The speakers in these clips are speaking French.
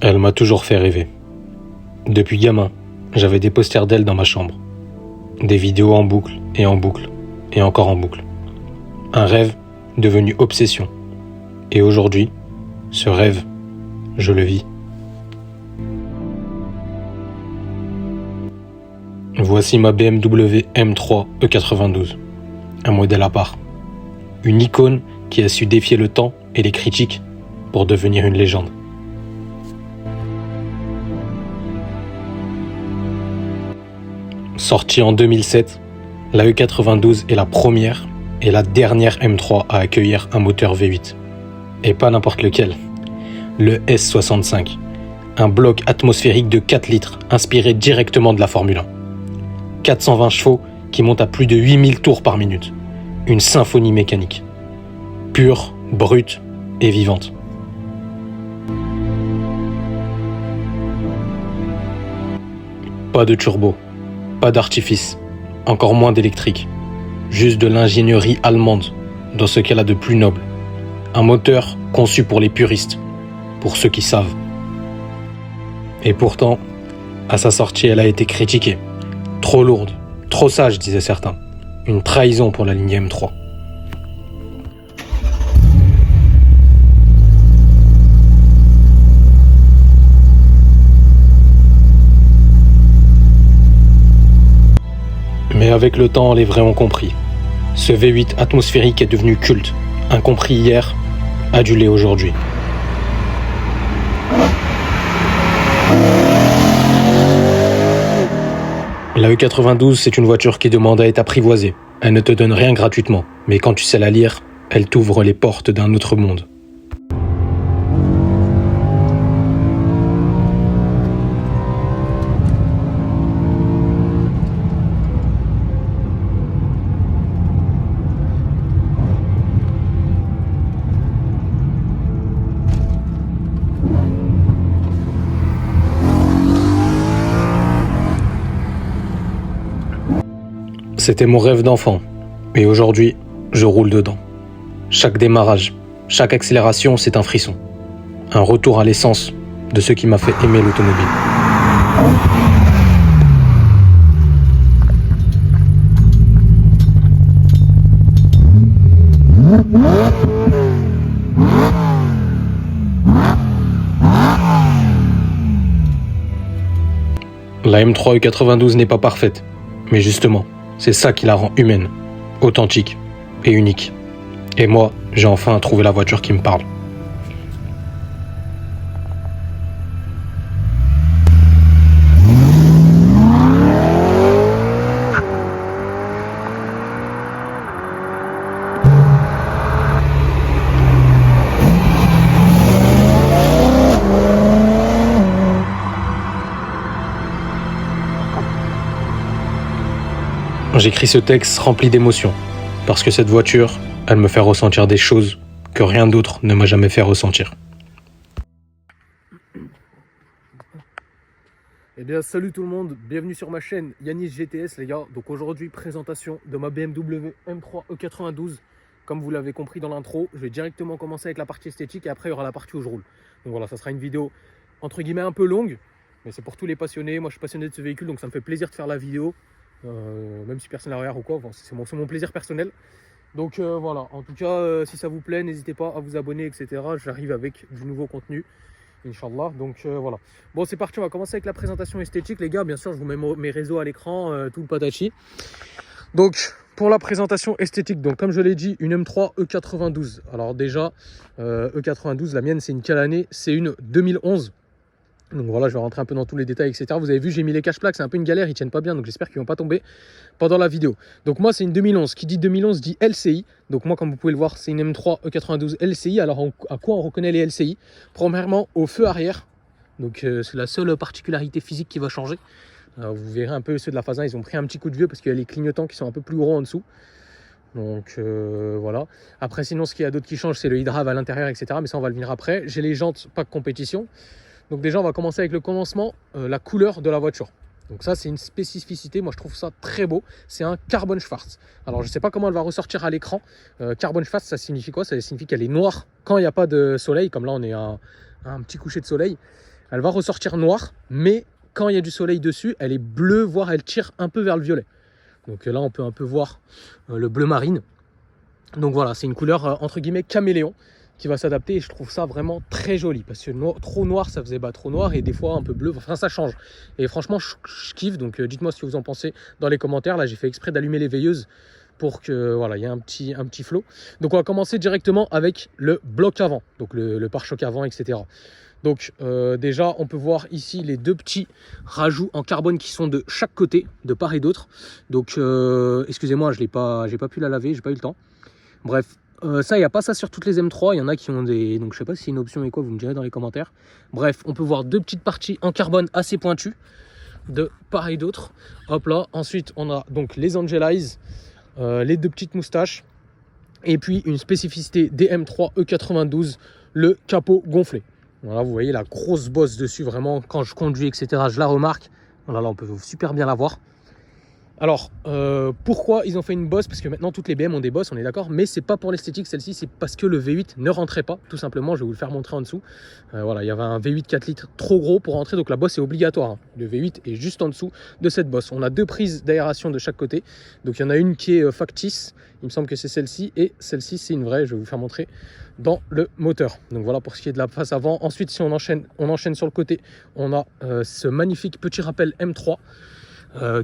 Elle m'a toujours fait rêver. Depuis gamin, j'avais des posters d'elle dans ma chambre. Des vidéos en boucle, et encore en boucle. Un rêve devenu obsession. Et aujourd'hui, ce rêve, je le vis. Voici ma BMW M3 E92. Un modèle à part. Une icône qui a su défier le temps et les critiques pour devenir une légende. Sortie en 2007, la E92 est la première et la dernière M3 à accueillir un moteur V8. Et pas n'importe lequel. Le S65. Un bloc atmosphérique de 4 litres inspiré directement de la Formule 1. 420 chevaux qui montent à plus de 8000 tours par minute. Une symphonie mécanique. Pure, brute et vivante. Pas de turbo. Pas d'artifice, encore moins d'électrique. Juste de l'ingénierie allemande, dans ce qu'elle a de plus noble. Un moteur conçu pour les puristes, pour ceux qui savent. Et pourtant, à sa sortie, elle a été critiquée. Trop lourde, trop sage, disaient certains. Une trahison pour la ligne M3. Mais avec le temps, les vrais ont compris. Ce V8 atmosphérique est devenu culte, incompris hier, adulé aujourd'hui. La E92, c'est une voiture qui demande à être apprivoisée. Elle ne te donne rien gratuitement, mais quand tu sais la lire, elle t'ouvre les portes d'un autre monde. C'était mon rêve d'enfant, et aujourd'hui, je roule dedans. Chaque démarrage, chaque accélération, c'est un frisson. Un retour à l'essence de ce qui m'a fait aimer l'automobile. La M3 E92 n'est pas parfaite, mais justement, c'est ça qui la rend humaine, authentique et unique. Et moi, j'ai enfin trouvé la voiture qui me parle. J'écris ce texte rempli d'émotions, parce que cette voiture, elle me fait ressentir des choses que rien d'autre ne m'a jamais fait ressentir. Eh bien salut tout le monde, bienvenue sur ma chaîne Yanis GTS les gars. Donc aujourd'hui présentation de ma BMW M3 E92. Comme vous l'avez compris dans l'intro, je vais directement commencer avec la partie esthétique et après il y aura la partie où je roule. Donc voilà, ça sera une vidéo entre guillemets un peu longue, mais c'est pour tous les passionnés. Moi je suis passionné de ce véhicule donc ça me fait plaisir de faire la vidéo. Même si personne n'a rien ou quoi, bon, c'est mon plaisir personnel. Donc voilà, en tout cas si ça vous plaît, n'hésitez pas à vous abonner etc. J'arrive avec du nouveau contenu, Inch'Allah. Donc voilà. Bon c'est parti, on va commencer avec la présentation esthétique les gars. Bien sûr je vous mets mes réseaux à l'écran, tout le patachi. Donc pour la présentation esthétique, donc comme je l'ai dit, une M3 E92. Alors déjà E92, la mienne c'est une quelle année? C'est une 2011. Donc voilà, je vais rentrer un peu dans tous les détails, etc. Vous avez vu, j'ai mis les cache-plaques, c'est un peu une galère, ils tiennent pas bien, donc j'espère qu'ils vont pas tomber pendant la vidéo. Donc moi, c'est une 2011. Qui dit 2011 dit LCI. Donc moi, comme vous pouvez le voir, c'est une M3 E92 LCI. Alors à quoi on reconnaît les LCI? Premièrement, au feu arrière. Donc c'est la seule particularité physique qui va changer. Vous verrez un peu ceux de la phase 1, ils ont pris un petit coup de vieux parce qu'il y a les clignotants qui sont un peu plus gros en dessous. Donc voilà. Après sinon ce qu'il y a d'autre qui change c'est le hydrave à l'intérieur etc. Mais ça on va le venir après. J'ai les jantes pack compétition. Donc déjà on va commencer avec le commencement, la couleur de la voiture. Donc ça c'est une spécificité, moi je trouve ça très beau. C'est un carbone schwarz. Alors je ne sais pas comment elle va ressortir à l'écran. Carbone schwarz ça signifie quoi? Ça signifie qu'elle est noire quand il n'y a pas de soleil. Comme là on est à un petit coucher de soleil. Elle va ressortir noire, mais quand il y a du soleil dessus, elle est bleue, voire elle tire un peu vers le violet. Donc là, on peut un peu voir le bleu marine. Donc voilà, c'est une couleur entre guillemets caméléon qui va s'adapter et je trouve ça vraiment très joli parce que trop noir, ça faisait trop noir et des fois un peu bleu, enfin ça change. Et franchement, je kiffe, donc dites-moi ce que vous en pensez dans les commentaires. Là, j'ai fait exprès d'allumer les veilleuses pour que voilà, il y ait un petit flow. Donc on va commencer directement avec le bloc avant, donc le pare-choc avant, etc. Donc déjà on peut voir ici les deux petits rajouts en carbone qui sont de chaque côté, de part et d'autre. Donc excusez-moi, j'ai pas pu la laver, j'ai pas eu le temps. Bref, ça il n'y a pas ça sur toutes les M3, il y en a qui ont des... Donc je sais pas si c'est une option et quoi, vous me direz dans les commentaires. Bref, on peut voir deux petites parties en carbone assez pointues, de part et d'autre. Hop là, ensuite on a donc les Angelize, les deux petites moustaches. Et puis une spécificité des M3 E92, le capot gonflé. Voilà, vous voyez la grosse bosse dessus, vraiment, quand je conduis, etc., je la remarque. Voilà, là, on peut super bien la voir. Alors, pourquoi ils ont fait une bosse? Parce que maintenant, toutes les BM ont des bosses, on est d'accord. Mais c'est pas pour l'esthétique, celle-ci, c'est parce que le V8 ne rentrait pas, tout simplement. Je vais vous le faire montrer en dessous. Voilà, il y avait un V8 4 litres trop gros pour rentrer, donc la bosse est obligatoire. Hein. Le V8 est juste en dessous de cette bosse. On a deux prises d'aération de chaque côté. Donc, il y en a une qui est factice. Il me semble que c'est celle-ci. Et celle-ci, c'est une vraie. Je vais vous faire montrer dans le moteur. Donc voilà pour ce qui est de la face avant. Ensuite, si on enchaîne sur le côté, on a ce magnifique petit rappel M3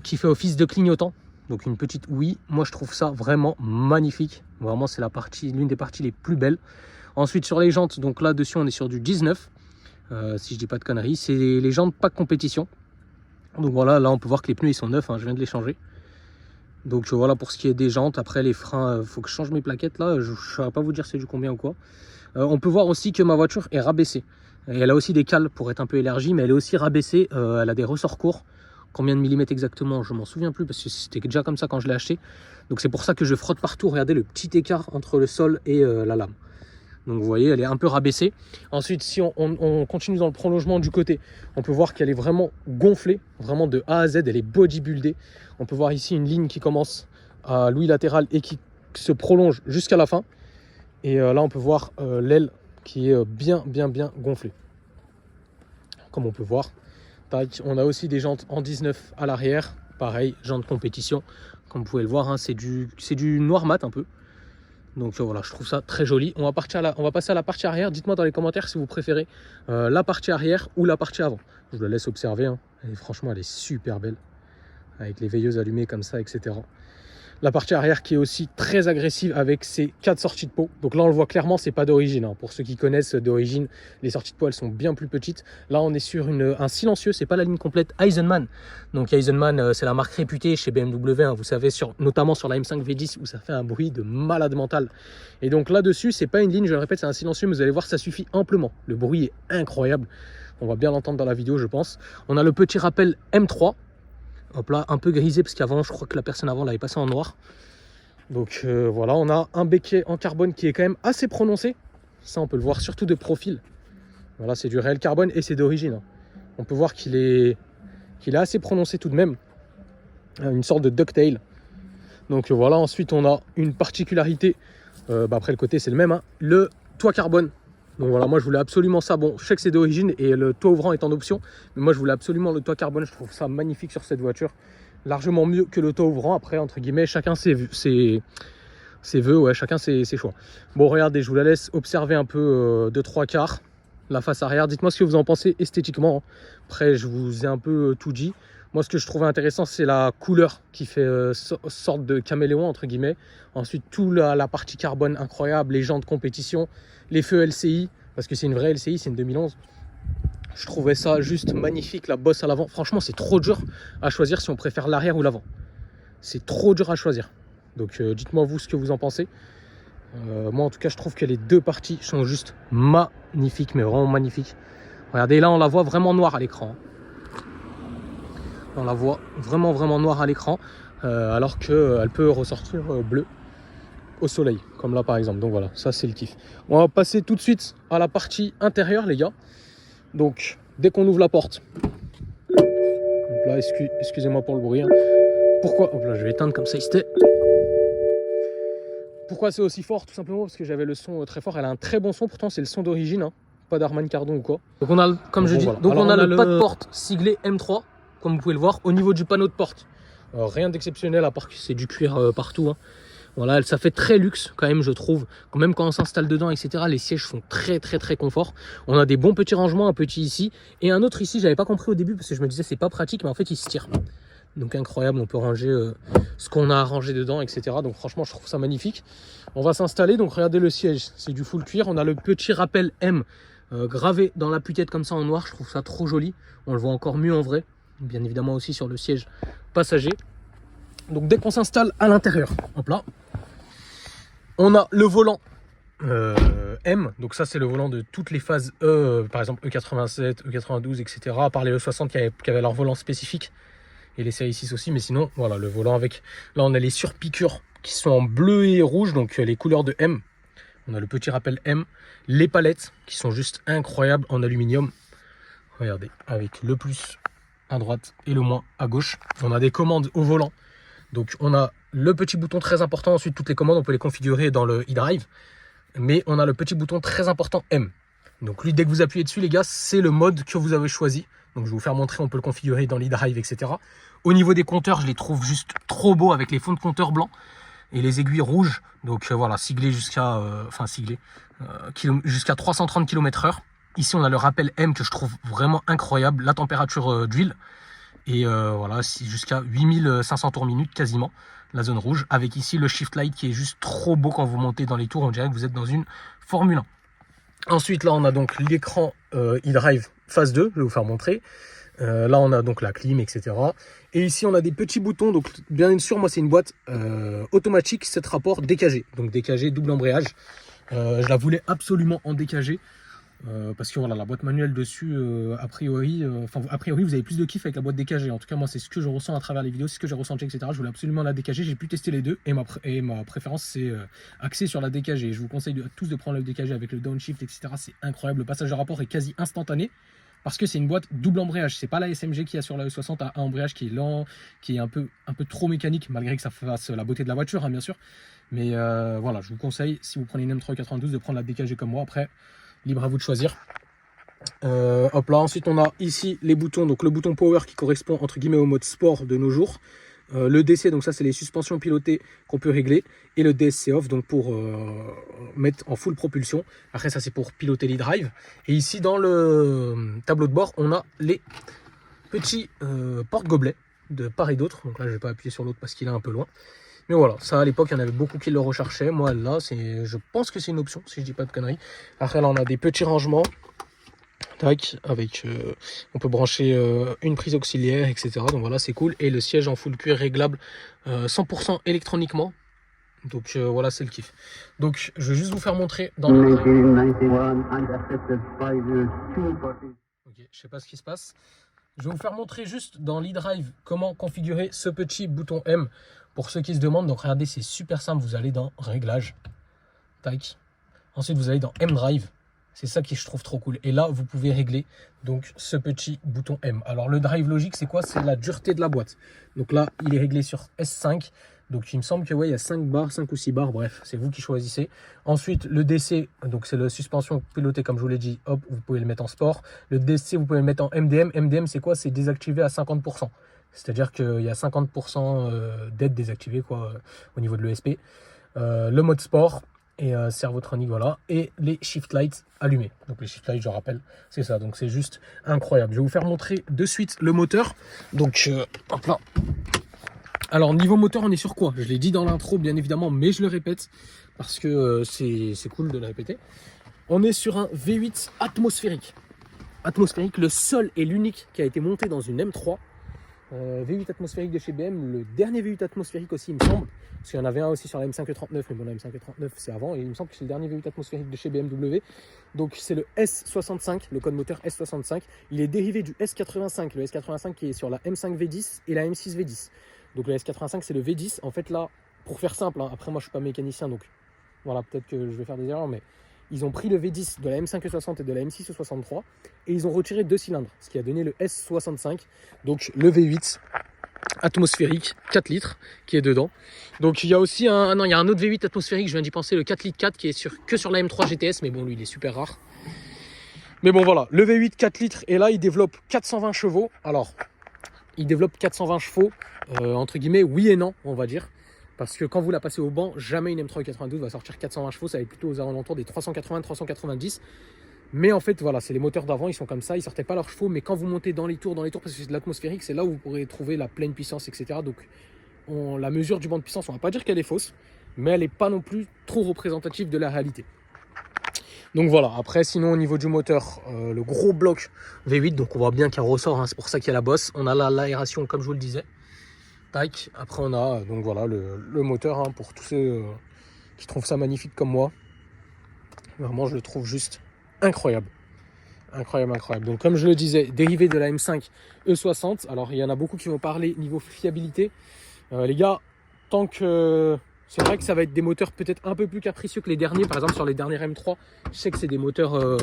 qui fait office de clignotant. Donc une petite ouïe. Moi, je trouve ça vraiment magnifique. Vraiment, c'est l'une des parties les plus belles. Ensuite, sur les jantes, donc là-dessus, on est sur du 19. Si je dis pas de conneries, c'est les jantes pack compétition. Donc voilà, là, on peut voir que les pneus, ils sont neufs. Hein, je viens de les changer. Donc voilà pour ce qui est des jantes. Après les freins, faut que je change mes plaquettes là. Je ne saurais pas vous dire c'est du combien ou quoi. On peut voir aussi que ma voiture est rabaissée. Et elle a aussi des cales pour être un peu élargie, mais elle est aussi rabaissée. Elle a des ressorts courts. Combien de millimètres exactement, je m'en souviens plus parce que c'était déjà comme ça quand je l'ai acheté. Donc c'est pour ça que je frotte partout. Regardez le petit écart entre le sol et la lame. Donc vous voyez, elle est un peu rabaissée. Ensuite, si on continue dans le prolongement du côté, on peut voir qu'elle est vraiment gonflée, vraiment de A à Z, elle est bodybuildée. On peut voir ici une ligne qui commence à l'ouïe latérale et qui se prolonge jusqu'à la fin. Et là, on peut voir l'aile qui est bien gonflée. Comme on peut voir. Tac. On a aussi des jantes en 19 à l'arrière. Pareil, jantes compétition. Comme vous pouvez le voir, hein, c'est du noir mat un peu. Donc voilà, je trouve ça très joli. On va passer à la partie arrière. Dites-moi dans les commentaires si vous préférez la partie arrière ou la partie avant. Je vous la laisse observer. Hein. Et franchement, elle est super belle. Avec les veilleuses allumées comme ça, etc. La partie arrière qui est aussi très agressive avec ses 4 sorties de peau. Donc là, on le voit clairement, c'est pas d'origine. Hein. Pour ceux qui connaissent d'origine, les sorties de peau, elles sont bien plus petites. Là, on est sur un silencieux. C'est pas la ligne complète Eisenman. Donc Eisenman, c'est la marque réputée chez BMW. Hein, vous savez, notamment sur la M5 V10 où ça fait un bruit de malade mental. Et donc là-dessus, c'est pas une ligne, je le répète, c'est un silencieux. Mais vous allez voir, ça suffit amplement. Le bruit est incroyable. On va bien l'entendre dans la vidéo, je pense. On a le petit rappel M3. Hop là, un peu grisé parce qu'avant, je crois que la personne avant l'avait passé en noir. Donc voilà, on a un béquet en carbone qui est quand même assez prononcé. Ça, on peut le voir surtout de profil. Voilà, c'est du réel carbone et c'est d'origine. On peut voir qu'il est assez prononcé tout de même. Une sorte de ducktail. Donc voilà, ensuite on a une particularité. Après le côté, c'est le même. Hein, le toit carbone. Donc voilà, moi je voulais absolument ça. Bon, je sais que c'est d'origine et le toit ouvrant est en option. Mais moi je voulais absolument le toit carbone. Je trouve ça magnifique sur cette voiture. Largement mieux que le toit ouvrant. Après, entre guillemets, chacun ses vœux, ouais, chacun ses choix. Bon, regardez, je vous la laisse observer un peu de 3/4. La face arrière. Dites-moi ce que vous en pensez esthétiquement. Hein. Après, je vous ai un peu tout dit. Moi, ce que je trouvais intéressant, c'est la couleur qui fait sorte de caméléon, entre guillemets. Ensuite, toute la partie carbone incroyable, les jantes de compétition, les feux LCI, parce que c'est une vraie LCI, c'est une 2011. Je trouvais ça juste magnifique, la bosse à l'avant. Franchement, c'est trop dur à choisir si on préfère l'arrière ou l'avant. C'est trop dur à choisir. Donc, dites-moi vous ce que vous en pensez. Moi, en tout cas, je trouve que les deux parties sont juste magnifiques, mais vraiment magnifiques. Regardez, là, on la voit vraiment noire à l'écran. On la voit vraiment noire à l'écran, alors qu'elle peut ressortir bleue. au soleil, comme là par exemple. Donc voilà, ça c'est le kiff. On va passer tout de suite à la partie intérieure, les gars. Donc, dès qu'on ouvre la porte, donc là, excusez-moi pour le bruit. Hein. Pourquoi? Hop là, je vais éteindre comme ça, c'était. Pourquoi c'est aussi fort? Tout simplement parce que j'avais le son très fort. Elle a un très bon son, pourtant c'est le son d'origine, hein. Pas d'Harman Kardon ou quoi. Donc on a, comme je dis, voilà. Donc on a le pas de porte siglé M3, comme vous pouvez le voir, au niveau du panneau de porte. Alors, rien d'exceptionnel à part que c'est du cuir partout. Hein. Voilà, ça fait très luxe quand même, je trouve. Même quand on s'installe dedans, etc., les sièges sont très confort. On a des bons petits rangements, un petit ici et un autre ici. J'avais pas compris au début parce que je me disais c'est pas pratique, mais en fait il se tire. Donc incroyable, on peut ranger ce qu'on a à ranger dedans, etc. Donc franchement, je trouve ça magnifique. On va s'installer. Donc regardez le siège, c'est du full cuir. On a le petit rappel M gravé dans la puquette comme ça en noir. Je trouve ça trop joli. On le voit encore mieux en vrai. Bien évidemment aussi sur le siège passager. Donc dès qu'on s'installe à l'intérieur, hop là, on a le volant M. Donc ça c'est le volant de toutes les phases E, par exemple E87, E92, etc. À part les E60 qui avaient leur volant spécifique. Et les séries 6 aussi, mais sinon, voilà, le volant avec... Là, on a les surpiqûres qui sont en bleu et rouge, donc les couleurs de M. On a le petit rappel M. Les palettes qui sont juste incroyables en aluminium. Regardez, avec le plus à droite et le moins à gauche. On a des commandes au volant. Donc, on a le petit bouton très important. Ensuite, toutes les commandes, on peut les configurer dans le e-drive. Mais on a le petit bouton très important M. Donc, lui, dès que vous appuyez dessus, les gars, c'est le mode que vous avez choisi. Donc je vais vous faire montrer, on peut le configurer dans l'e-drive, etc. Au niveau des compteurs, je les trouve juste trop beaux avec les fonds de compteurs blancs et les aiguilles rouges. Donc voilà, siglé jusqu'à jusqu'à 330 km/h. Ici, on a le rappel M que je trouve vraiment incroyable, la température d'huile. Et voilà, jusqu'à 8500 tours minute quasiment, la zone rouge. Avec ici le shift light qui est juste trop beau quand vous montez dans les tours. On dirait que vous êtes dans une Formule 1. Ensuite, là, on a donc l'écran e-drive phase 2, je vais vous faire montrer. Là, on a donc la clim, etc. Et ici, on a des petits boutons. Donc, bien sûr, moi, c'est une boîte automatique, 7 rapports DKG. Donc, DKG, double embrayage. Je la voulais absolument en DKG. Parce que voilà, la boîte manuelle dessus, a priori, vous avez plus de kiff avec la boîte DKG. En tout cas, moi, c'est ce que je ressens à travers les vidéos, c'est ce que j'ai ressenti, etc. Je voulais absolument la DKG. J'ai pu tester les deux et ma préférence, c'est axée sur la DKG. Je vous conseille à tous de prendre le DKG avec le downshift, etc. C'est incroyable. Le passage de rapport est quasi instantané parce que c'est une boîte double embrayage. C'est pas la SMG qui a sur la E60 un embrayage qui est lent, qui est un peu trop mécanique, malgré que ça fasse la beauté de la voiture, hein, bien sûr. Mais voilà, je vous conseille, si vous prenez une M3 92, de prendre la DKG comme moi. Après, libre à vous de choisir. Hop là, ensuite on a ici les boutons, donc le bouton power qui correspond entre guillemets au mode sport de nos jours, le DC, donc ça c'est les suspensions pilotées qu'on peut régler, et le DSC off, donc pour mettre en full propulsion. Après ça c'est pour piloter l'e-drive. Et ici dans le tableau de bord on a les petits porte-gobelets de part et d'autre. Donc là je vais pas appuyer sur l'autre parce qu'il est un peu loin. Mais voilà, ça à l'époque, il y en avait beaucoup qui le recherchaient. Moi, là, je pense que c'est une option, si je dis pas de conneries. Après, là, on a des petits rangements. Tac, avec, on peut brancher une prise auxiliaire, etc. Donc voilà, c'est cool. Et le siège en full cuir réglable 100% électroniquement. Donc voilà, c'est le kiff. Donc, je vais juste vous faire montrer dans le... Ok, je sais pas ce qui se passe. Je vais vous faire montrer juste dans l'e-drive comment configurer ce petit bouton M. Pour ceux qui se demandent, donc regardez, c'est super simple. Vous allez dans Réglages, tac. Ensuite, vous allez dans M-Drive. C'est ça qui je trouve trop cool. Et là, vous pouvez régler donc ce petit bouton M. Alors, le drive logique, c'est quoi? C'est la dureté de la boîte. Donc là, il est réglé sur S5. Donc, il me semble que ouais, il y a 5 barres, 5 ou 6 barres. Bref, c'est vous qui choisissez. Ensuite, le DC, donc c'est la suspension pilotée, comme je vous l'ai dit. Hop, vous pouvez le mettre en sport. Le DC, vous pouvez le mettre en MDM. MDM, c'est quoi? C'est désactivé à 50%. C'est-à-dire qu'il y a 50% d'aide désactivée quoi, au niveau de l'ESP. Le mode sport et servotronique, voilà. Et les shift lights allumés. Donc les shift lights, je rappelle, c'est ça. Donc c'est juste incroyable. Je vais vous faire montrer de suite le moteur. Donc hop là. Alors niveau moteur, on est sur quoi? Je l'ai dit dans l'intro, bien évidemment, mais je le répète parce que c'est cool de le répéter. On est sur un V8 atmosphérique. Atmosphérique, le seul et l'unique qui a été monté dans une M3. V8 atmosphérique de chez BM, le dernier V8 atmosphérique aussi, il me semble, parce qu'il y en avait un aussi sur la M539, mais bon, la M539 c'est avant, et il me semble que c'est le dernier V8 atmosphérique de chez BMW. Donc c'est le S65, le code moteur S65. Il est dérivé du S85, le S85 qui est sur la M5 V10 et la M6 V10. Donc le S85 c'est le V10. En fait là, pour faire simple, hein, après moi je suis pas mécanicien donc voilà, peut-être que je vais faire des erreurs, mais ils ont pris le V10 de la M5E60 et de la M6E63 et ils ont retiré 2 cylindres, ce qui a donné le S65, donc le V8 atmosphérique 4 litres qui est dedans. Donc il y a aussi il y a un autre V8 atmosphérique, je viens d'y penser, le 4 litres 4 qui est que sur la M3 GTS, mais bon lui il est super rare. Mais bon voilà, le V8 4 litres et là il développe 420 chevaux. Alors il développe 420 chevaux entre guillemets oui et non on va dire. Parce que quand vous la passez au banc, jamais une M3 92 va sortir 420 chevaux, ça va être plutôt aux alentours des 380-390. Mais en fait, voilà, c'est les moteurs d'avant, ils sont comme ça, ils sortaient pas leurs chevaux. Mais quand vous montez dans les tours, parce que c'est de l'atmosphérique, c'est là où vous pourrez trouver la pleine puissance, etc. Donc la mesure du banc de puissance, on va pas dire qu'elle est fausse, mais elle n'est pas non plus trop représentative de la réalité. Donc voilà, après sinon au niveau du moteur, le gros bloc V8, donc on voit bien qu'il ressort, hein, c'est pour ça qu'il y a la bosse. On a là l'aération comme je vous le disais. Tac. Après on a donc voilà le moteur hein, pour tous ceux qui trouvent ça magnifique comme moi. Vraiment je le trouve juste incroyable. Incroyable, incroyable. Donc comme je le disais, dérivé de la M5 E60. Alors il y en a beaucoup qui vont parler niveau fiabilité. Les gars, tant que... C'est vrai que ça va être des moteurs peut-être un peu plus capricieux que les derniers. Par exemple sur les dernières M3, je sais que c'est des moteurs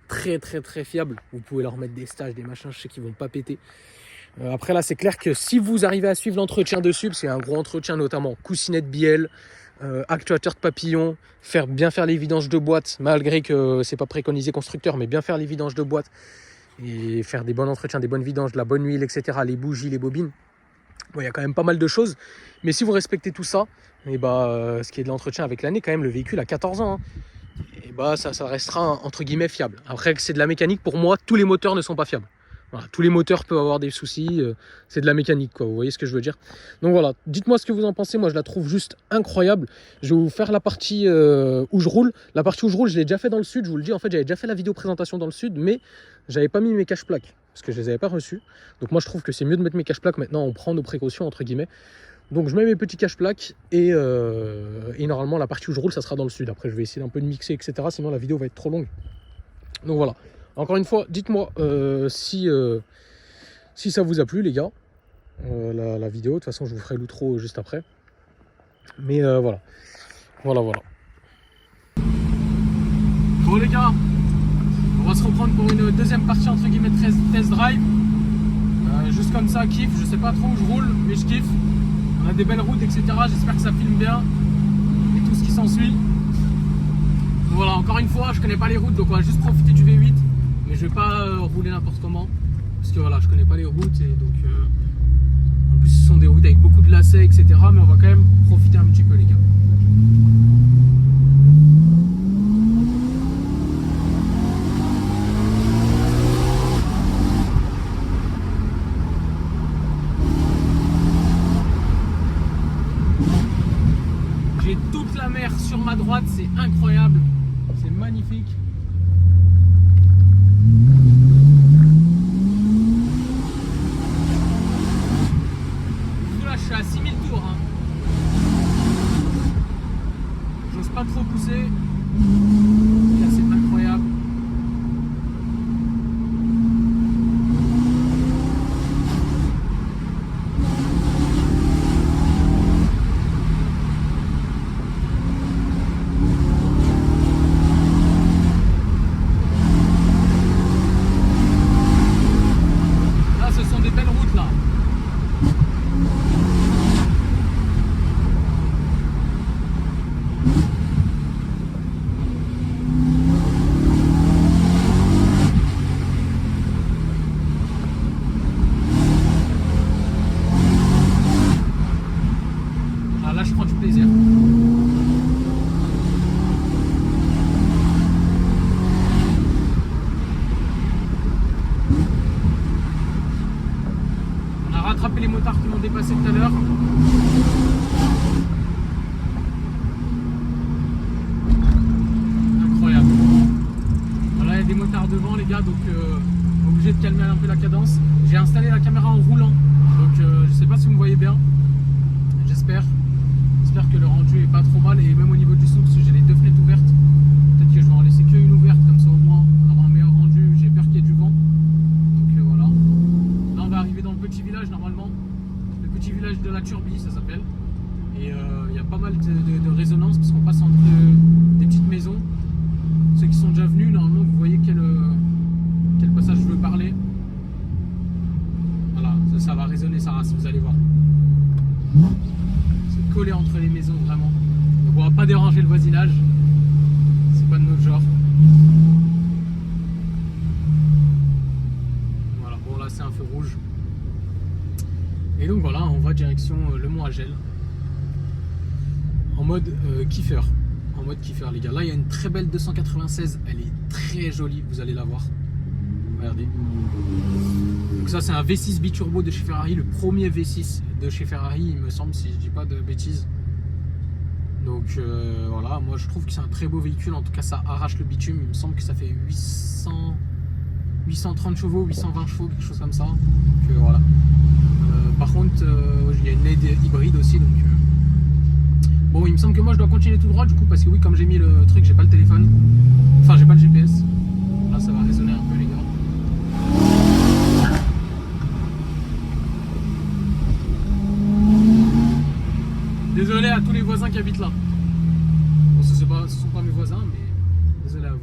très fiables. Vous pouvez leur mettre des stages, des machins, je sais qu'ils vont pas péter. Après là c'est clair que si vous arrivez à suivre l'entretien dessus, parce qu'il y a un gros entretien notamment coussinette bielle, actuateur de papillon, bien faire les vidanges de boîte, malgré que c'est pas préconisé constructeur, mais bien faire les vidanges de boîte et faire des bons entretiens, des bonnes vidanges, de la bonne huile, etc. Les bougies, les bobines. Bon, il y a quand même pas mal de choses, mais si vous respectez tout ça, et ce qui est de l'entretien avec l'année, quand même le véhicule a 14 ans. Hein, et ça restera entre guillemets fiable. Après que c'est de la mécanique, pour moi, tous les moteurs ne sont pas fiables. Voilà, tous les moteurs peuvent avoir des soucis, c'est de la mécanique quoi, vous voyez ce que je veux dire. Donc voilà, dites-moi ce que vous en pensez, moi je la trouve juste incroyable. Je vais vous faire la partie où je roule. La partie où je roule, je l'ai déjà fait dans le sud, je vous le dis, en fait j'avais déjà fait la vidéo présentation dans le sud, mais j'avais pas mis mes cache-plaques, parce que je les avais pas reçus. Donc moi je trouve que c'est mieux de mettre mes cache-plaques, maintenant on prend nos précautions entre guillemets. Donc je mets mes petits cache-plaques et normalement la partie où je roule ça sera dans le sud. Après je vais essayer un peu de mixer etc, sinon la vidéo va être trop longue. Donc voilà. Encore une fois, dites-moi si ça vous a plu les gars, la vidéo. De toute façon, je vous ferai l'outro juste après. Mais voilà. Bon les gars, on va se reprendre pour une deuxième partie entre guillemets test drive. Juste comme ça, kiff. Je sais pas trop où je roule, mais je kiffe. On a des belles routes, etc. J'espère que ça filme bien et tout ce qui s'ensuit. Voilà, encore une fois, je connais pas les routes, donc on va juste profiter du V8. Mais je vais pas rouler n'importe comment, parce que voilà, je connais pas les routes et donc en plus ce sont des routes avec beaucoup de lacets etc. Mais on va quand même profiter un petit peu les gars. J'ai toute la mer sur ma droite, c'est incroyable, c'est magnifique. Là je suis à 6000 tours hein. J'ose pas trop pousser. Là c'est incroyable. Là ce sont des belles routes là. Là je prends du plaisir. On a rattrapé les motards qui m'ont dépassé tout à l'heure. Incroyable. Voilà, il y a des motards devant les gars, donc obligé de calmer un peu la cadence. J'ai installé la caméra en roulant, donc je sais pas si vous me voyez bien. J'espère que le rendu est pas trop mal, et même au niveau du son, parce que j'ai les deux fenêtres ouvertes, peut-être que je vais en laisser qu'une ouverte, comme ça au moins on aura un meilleur rendu. J'ai peur qu'il y ait du vent, donc voilà. Là on va arriver dans le petit village normalement, le petit village de la Turbie ça s'appelle, et il y a pas mal de résonance parce qu'on passe entre des petites maisons. Ceux qui sont déjà venus, normalement vous voyez quel passage je veux parler. Voilà, ça va résonner sa race, vous allez voir. C'est collé entre les maisons vraiment. Donc on va pas déranger le voisinage. C'est pas de notre genre. Voilà, bon là c'est un feu rouge. Et donc voilà, on va direction le Mont Agel. En mode kiffer. En mode kiffer les gars. Là il y a une très belle 296, elle est très jolie, vous allez la voir. Regardez. Donc ça c'est un V6 biturbo de chez Ferrari, le premier V6 de chez Ferrari il me semble, si je dis pas de bêtises. Donc voilà, moi je trouve que c'est un très beau véhicule, en tout cas ça arrache le bitume, il me semble que ça fait 830 chevaux, 820 chevaux, quelque chose comme ça. Donc voilà. Par contre il y a une LED hybride aussi, donc bon il me semble que moi je dois continuer tout droit du coup, parce que oui comme j'ai mis le truc, j'ai pas le téléphone, enfin j'ai pas le GPS. Là ça va résonner un peu les gars. Désolé à tous les voisins qui habitent là. Bon, ce sont pas mes voisins, mais désolé à vous.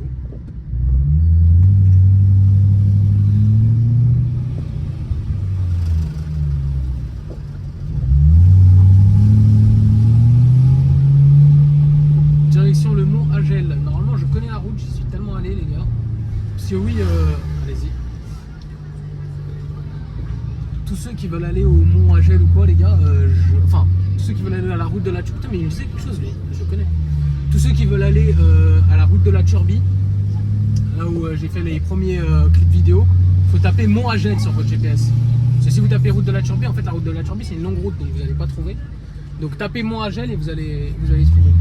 Direction le Mont Agel. Normalement, je connais la route, j'y suis tellement allé, les gars. Parce que oui, allez-y. Tous ceux qui veulent aller au Mont Agel ou quoi, les gars, enfin. Ceux qui veulent aller à la route de la Turbie, putain mais il me disait quelque chose lui, je connais. Tous ceux qui veulent aller à la route de la Turbie, là où j'ai fait les premiers clips vidéo, il faut taper Mont Agel sur votre GPS. Parce que si vous tapez route de la Turbie, en fait la route de la Turbie c'est une longue route donc vous n'allez pas trouver. Donc tapez Mont Agel et vous allez trouver.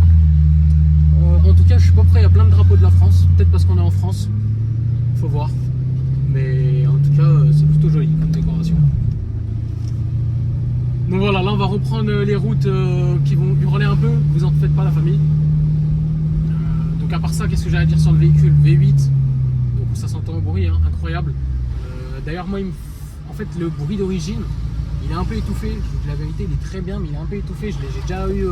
En tout cas je suis pas prêt, il y a plein de drapeaux de la France, peut-être parce qu'on est en France, faut voir. Mais en tout cas c'est plutôt joli comme décoration. Donc voilà, là on va reprendre les routes qui vont hurler un peu, vous en faites pas la famille. Donc à part ça, qu'est-ce que j'ai à dire sur le véhicule V8? Donc ça s'entend au bruit, hein, incroyable. D'ailleurs moi, en fait le bruit d'origine, il est un peu étouffé, je vous dis la vérité, il est très bien, mais il est un peu étouffé, j'ai déjà eu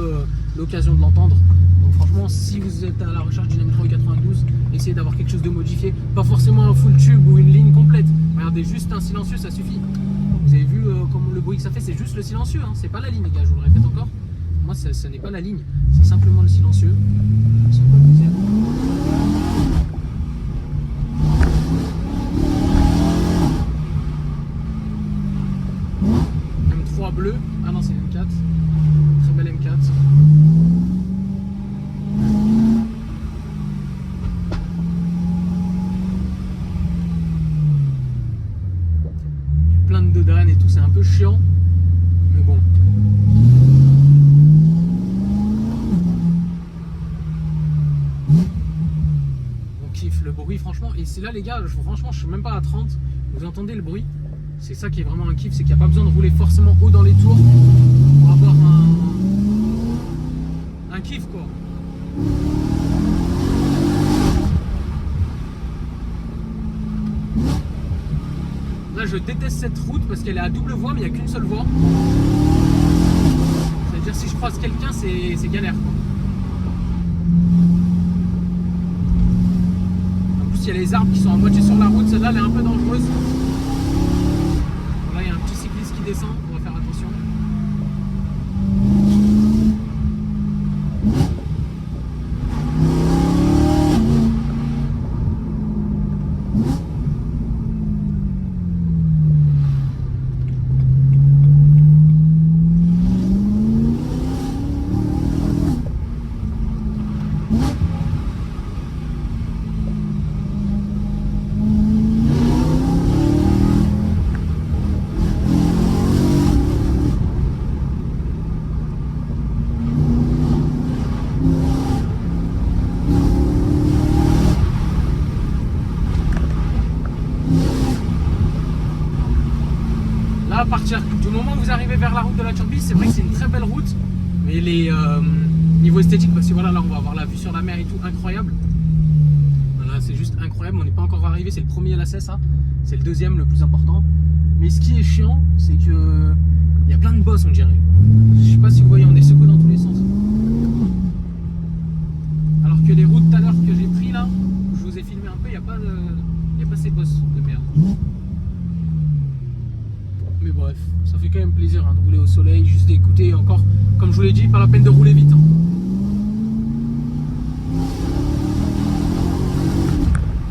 l'occasion de l'entendre. Donc franchement, si vous êtes à la recherche d'une M3 92, essayez d'avoir quelque chose de modifié, pas forcément un full tube ou une ligne complète, regardez, juste un silencieux, ça suffit. Vous avez vu comme le bruit que ça fait, c'est juste le silencieux, hein. C'est pas la ligne les gars, je vous le répète encore. Moi ce n'est pas la ligne, c'est simplement le silencieux. M3 bleu, ah non c'est M4, très belle M4. Et tout, c'est un peu chiant, mais bon. On kiffe le bruit, franchement. Et c'est là, les gars, franchement, je suis même pas à 30. Vous entendez le bruit? C'est ça qui est vraiment un kiff, c'est qu'il n'y a pas besoin de rouler forcément haut dans les tours pour avoir un kiff, quoi. Là je déteste cette route parce qu'elle est à double voie mais il n'y a qu'une seule voie. C'est-à-dire si je croise quelqu'un c'est galère quoi. En plus il y a les arbres qui sont à moitié sur la route, celle-là elle est un peu dangereuse. Bon, là il y a un petit cycliste qui descend, on va faire attention. À partir du moment où vous arrivez vers la route de la Turbie, c'est vrai que c'est une très belle route, mais les niveau esthétique, parce que voilà, là on va avoir la vue sur la mer et tout, incroyable. Voilà, c'est juste incroyable, on n'est pas encore arrivé, c'est le premier lacet ça, c'est le deuxième le plus important. Mais ce qui est chiant, c'est que il y a plein de bosses on dirait. Je sais pas si vous voyez, on est secoué dans tous les sens. que les routes tout à l'heure que j'ai pris là, je vous ai filmé un peu, il n'y a pas ces bosses de merde. Mais bref, ça fait quand même plaisir hein, de rouler au soleil, juste d'écouter encore, comme je vous l'ai dit, pas la peine de rouler vite. Hein.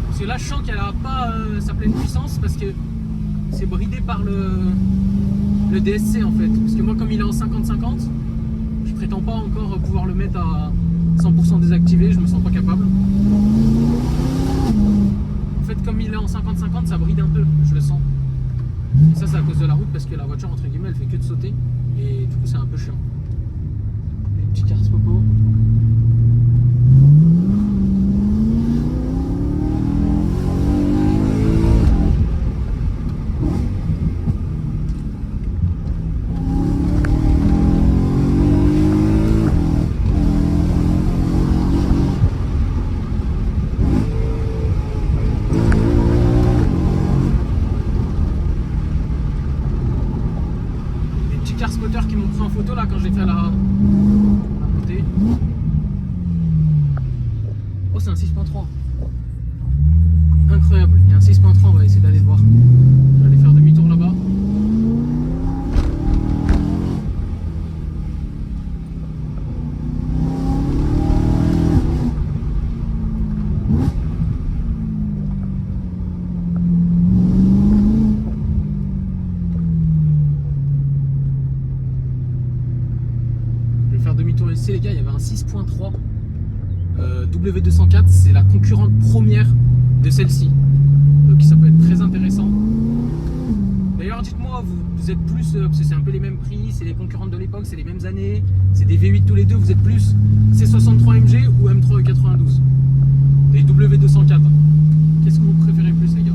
Parce que là je sens qu'elle n'a pas sa pleine puissance parce que c'est bridé par le DSC en fait. Parce que moi comme il est en 50-50, je prétends pas encore pouvoir le mettre à 100% désactivé, je me sens pas capable. En fait comme il est en 50-50 ça bride un peu, je le sens. Et ça c'est à cause de la route parce que la voiture entre guillemets elle fait que de sauter et du coup c'est un peu chiant. Les petits cartes popo. Car spotter qui m'ont pris en photo là quand j'ai fait la montée. Oh c'est un 6.3. Incroyable, il y a un 6.3, on va essayer d'aller le voir. Je vais aller faire demi-tour là-bas. Demi-tour ici les gars, il y avait un 6.3 W204, c'est la concurrente première de celle-ci, donc ça peut être très intéressant. D'ailleurs dites-moi, vous êtes plus, parce que c'est un peu les mêmes prix, c'est les concurrentes de l'époque, c'est les mêmes années, c'est des V8 tous les deux, vous êtes plus C63 MG ou M3 E92 des W204, qu'est-ce que vous préférez plus les gars?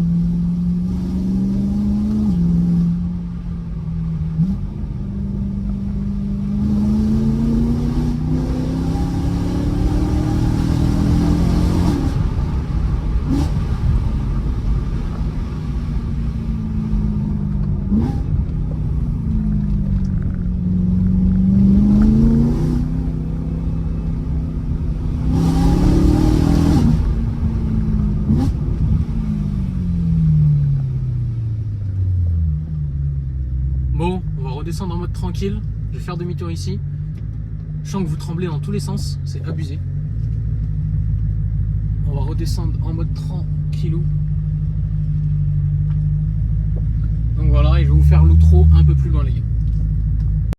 Bon, on va redescendre en mode tranquille. Je vais faire demi-tour ici. Je sens que vous tremblez dans tous les sens, c'est abusé. On va redescendre en mode tranquillou. Donc voilà, et je vais vous faire l'outro un peu plus loin les gars.